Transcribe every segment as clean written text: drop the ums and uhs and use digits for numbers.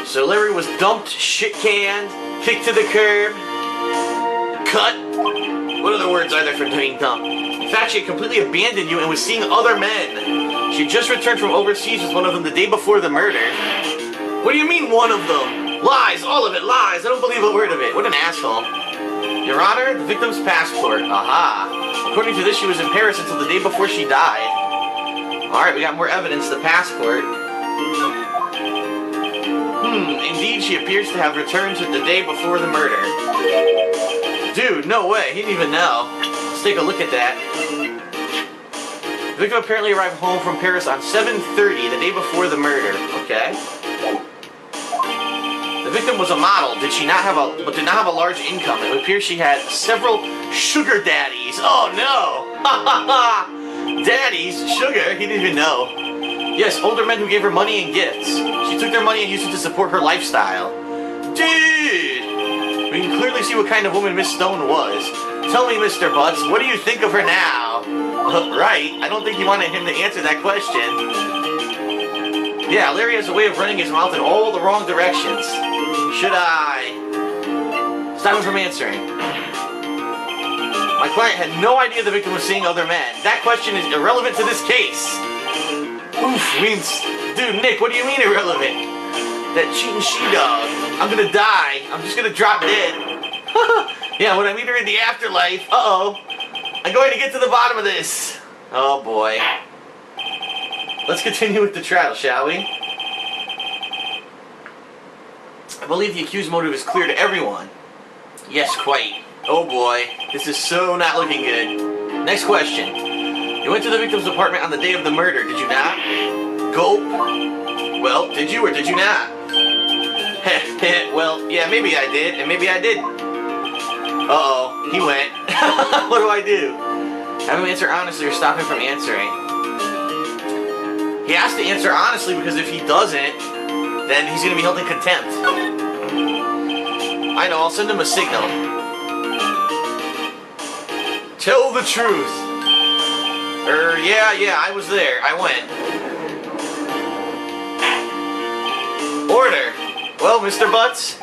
So Larry was dumped, shit-canned, kicked to the curb, cut. What other words are there for being dumped? In fact, she had completely abandoned you and was seeing other men. She had just returned from overseas with one of them the day before the murder. What do you mean, one of them? Lies, all of it, lies. I don't believe a word of it. What an asshole. Your Honor, the victim's passport. Aha. According to this, she was in Paris until the day before she died. Alright, we got more evidence. The passport. Indeed, she appears to have returned to the day before the murder. Dude, no way. He didn't even know. Let's take a look at that. The victim apparently arrived home from Paris on 7:30, the day before the murder. Okay. The victim was a model. Did not have a large income. It appears she had several sugar daddies. Oh no! Daddies? Sugar? He didn't even know. Yes, older men who gave her money and gifts. She took their money and used it to support her lifestyle. Dude! We can clearly see what kind of woman Miss Stone was. Tell me, Mr. Butts, what do you think of her now? Right, I don't think you wanted him to answer that question. Yeah, Larry has a way of running his mouth in all the wrong directions. Should I? Stop him from answering. My client had no idea the victim was seeing other men. That question is irrelevant to this case. Oof, means... Dude, Nick, what do you mean irrelevant? That cheating she-dog. I'm gonna die. I'm just gonna drop dead. Yeah, when I meet her in the afterlife, uh-oh. I'm going to get to the bottom of this. Oh, boy. Let's continue with the trial, shall we? I believe the accused motive is clear to everyone. Yes, quite. Oh, boy. This is so not looking good. Next question. You went to the victim's apartment on the day of the murder, did you not? Gulp. Well, did you or did you not? Well, yeah, maybe I did, and maybe I didn't. Uh-oh, he went. What do I do? Have him answer honestly or stop him from answering. He has to answer honestly because if he doesn't, then he's going to be held in contempt. I know, I'll send him a signal. Tell the truth. Yeah, I was there. I went. Order. Well, Mr. Butts?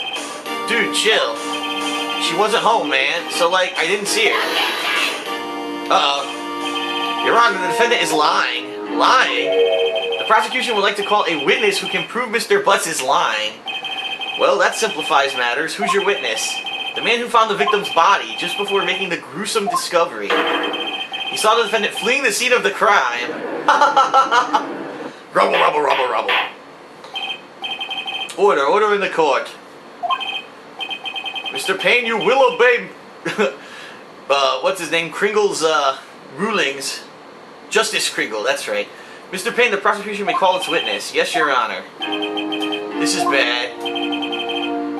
Dude, chill. She wasn't home, man, so, like, I didn't see her. Uh-oh. Your Honor, the defendant is lying. Lying? The prosecution would like to call a witness who can prove Mr. Butts is lying. Well, that simplifies matters. Who's your witness? The man who found the victim's body just before making the gruesome discovery. He saw the defendant fleeing the scene of the crime. Rubble, rubble, rubble, rubble. Order in the court. Mr. Payne, you will obey, what's his name, Kringle's, rulings. Justice Kringle, that's right. Mr. Payne, the prosecution may call its witness. Yes, Your Honor. This is bad.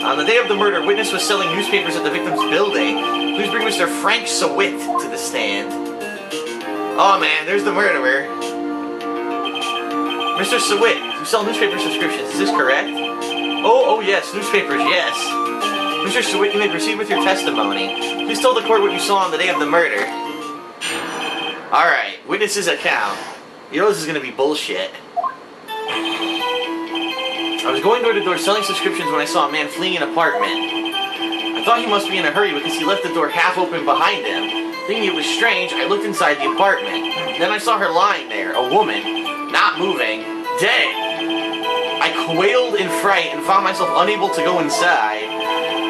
On the day of the murder, witness was selling newspapers at the victim's building. Please bring Mr. Frank Sawit to the stand. Oh man, there's the murderer. Mr. Sawit, you sell newspaper subscriptions, is this correct? Oh yes, newspapers, yes. Mr. Sawit, you may proceed with your testimony. Please tell the court what you saw on the day of the murder. Alright, witness's account. You know this is going to be bullshit. I was going door to door selling subscriptions when I saw a man fleeing an apartment. I thought he must be in a hurry because he left the door half open behind him. Thinking it was strange, I looked inside the apartment. Then I saw her lying there, a woman, not moving, dead. I quailed in fright and found myself unable to go inside.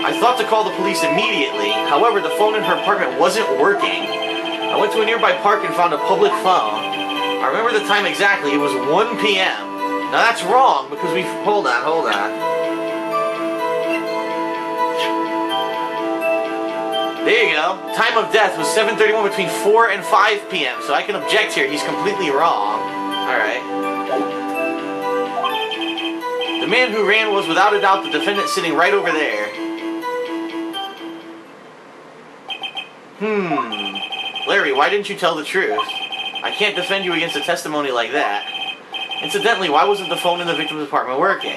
I thought to call the police immediately. However, the phone in her apartment wasn't working. I went to a nearby park and found a public phone. I remember the time exactly. It was 1 p.m. Now that's wrong because we... Hold on. There you go. Time of death was 7:31 between 4 and 5 p.m. So I can object here. He's completely wrong. Alright. The man who ran was without a doubt the defendant sitting right over there. Larry, why didn't you tell the truth? I can't defend you against a testimony like that. Incidentally, why wasn't the phone in the victim's apartment working?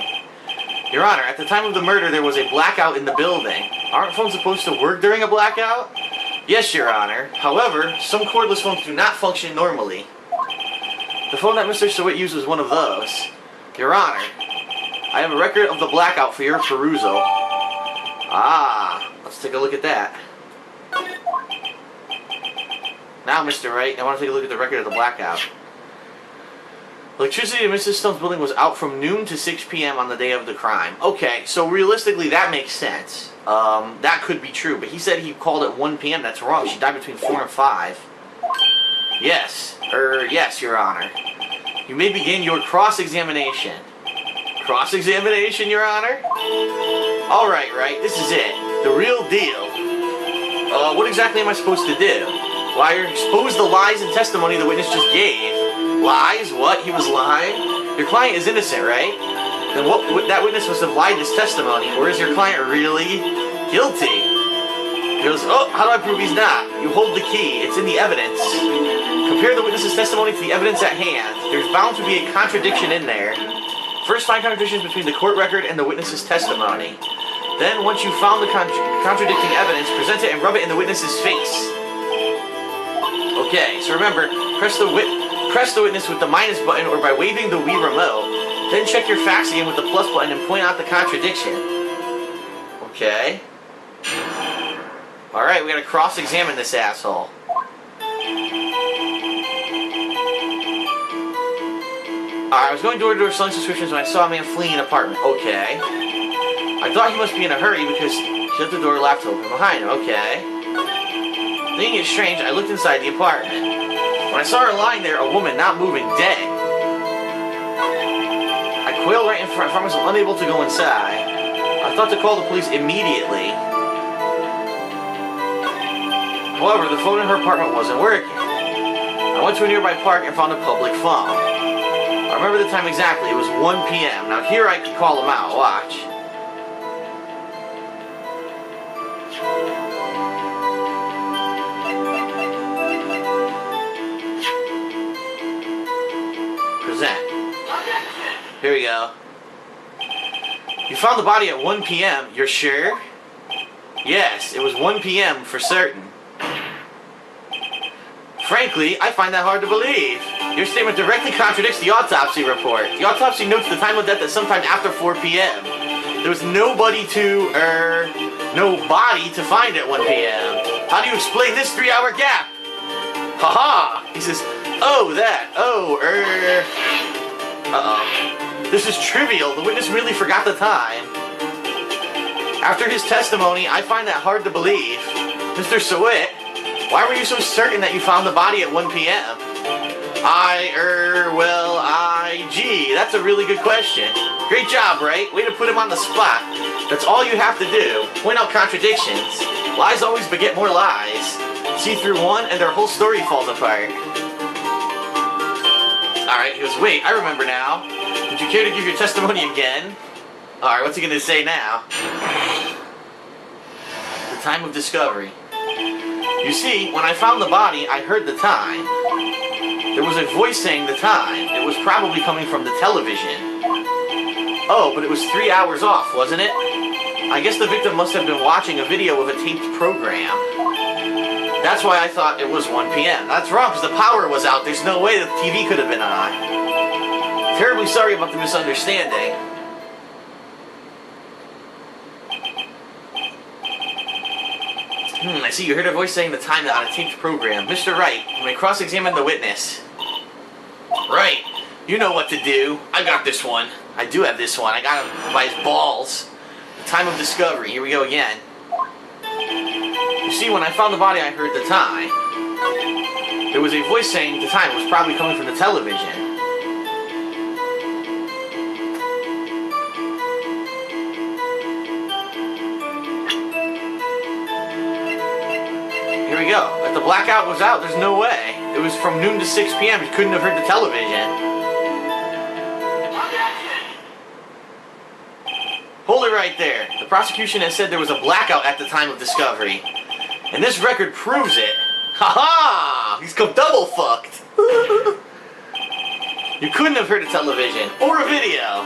Your Honor, at the time of the murder, there was a blackout in the building. Aren't phones supposed to work during a blackout? Yes, Your Honor. However, some cordless phones do not function normally. The phone that Mr. Sawit used was one of those. Your Honor, I have a record of the blackout for your perusal. Ah, let's take a look at that. Now, Mr. Wright, I want to take a look at the record of the blackout. Electricity in Mrs. Stone's building was out from noon to 6 p.m. on the day of the crime. Okay, so realistically, that makes sense. That could be true, but he said he called at 1 p.m. That's wrong. She died between 4 and 5. Yes. Yes, Your Honor. You may begin your cross-examination. Cross-examination, Your Honor? Alright, right, this is it. The real deal. What exactly am I supposed to do? Why, expose the lies and testimony the witness just gave. Lies? What? He was lying? Your client is innocent, right? Then what? That witness must have lied in his testimony, or is your client really guilty? He goes, oh, how do I prove he's not? You hold the key. It's in the evidence. Compare the witness's testimony to the evidence at hand. There's bound to be a contradiction in there. First, find contradictions between the court record and the witness's testimony. Then, once you've found the contradicting evidence, present it and rub it in the witness's face. Okay, so remember, press the witness with the minus button or by waving the Wii remote. Then check your facts again with the plus button and point out the contradiction. Okay. Alright, we gotta cross-examine this asshole. Alright, I was going door-to-door selling subscriptions when I saw a man fleeing an apartment. Okay. I thought he must be in a hurry because he left the door left open behind him. Okay. Thinking it's strange, I looked inside the apartment. When I saw her lying there, a woman not moving, dead. I quailed right in front of myself, unable to go inside. I thought to call the police immediately. However, the phone in her apartment wasn't working. I went to a nearby park and found a public phone. I remember the time exactly, it was 1 p.m. Now here I can call him out, watch. Present. Here we go. You found the body at 1 p.m., you're sure? Yes, it was 1 p.m. for certain. Frankly, I find that hard to believe. Your statement directly contradicts the autopsy report. The autopsy notes the time of death at sometime after 4 p.m. There was no body to find at 1 p.m. How do you explain this 3-hour gap? Haha! He says, This is trivial. The witness really forgot the time. After his testimony, I find that hard to believe. Mr. Sawit, why were you so certain that you found the body at 1 p.m.? Gee, that's a really good question. Great job, Wright. Way to put him on the spot. That's all you have to do. Point out contradictions. Lies always beget more lies. See through one and their whole story falls apart. Alright, he goes, wait, I remember now. Would you care to give your testimony again? Alright, what's he gonna say now? The time of discovery. You see, when I found the body, I heard the time. There was a voice saying the time. It was probably coming from the television. Oh, but it was 3 hours off, wasn't it? I guess the victim must have been watching a video of a taped program. That's why I thought it was 1 p.m. That's wrong, because the power was out. There's no way the TV could have been on. Terribly sorry about the misunderstanding. I see you heard a voice saying the time on a taped program. Mr. Wright, you may cross-examine the witness. Right. You know what to do. I got this one. I do have this one. I got him by his balls. The time of discovery. Here we go again. You see, when I found the body, I heard the time. There was a voice saying the time. It was probably coming from the television. Here we go. If the blackout was out, there's no way. It was from noon to 6 p.m. You couldn't have heard the television. Hold it right there. The prosecution has said there was a blackout at the time of discovery. And this record proves it. Ha-ha! He's come double fucked. You couldn't have heard a television or a video.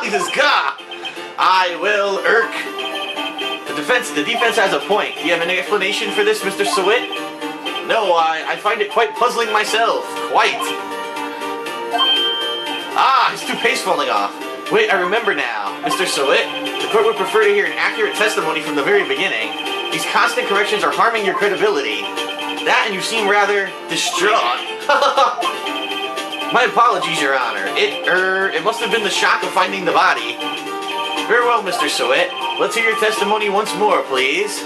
He says, "Gah! I will irk." The defense has a point. Do you have any explanation for this, Mr. Sawit? No, I find it quite puzzling myself. Quite. Ah, his toupee's falling off. Wait, I remember now. Mr. Soet, the court would prefer to hear an accurate testimony from the very beginning. These constant corrections are harming your credibility. That and you seem rather distraught. My apologies, Your Honor. It must have been the shock of finding the body. Very well, Mr. Soet. Let's hear your testimony once more, please.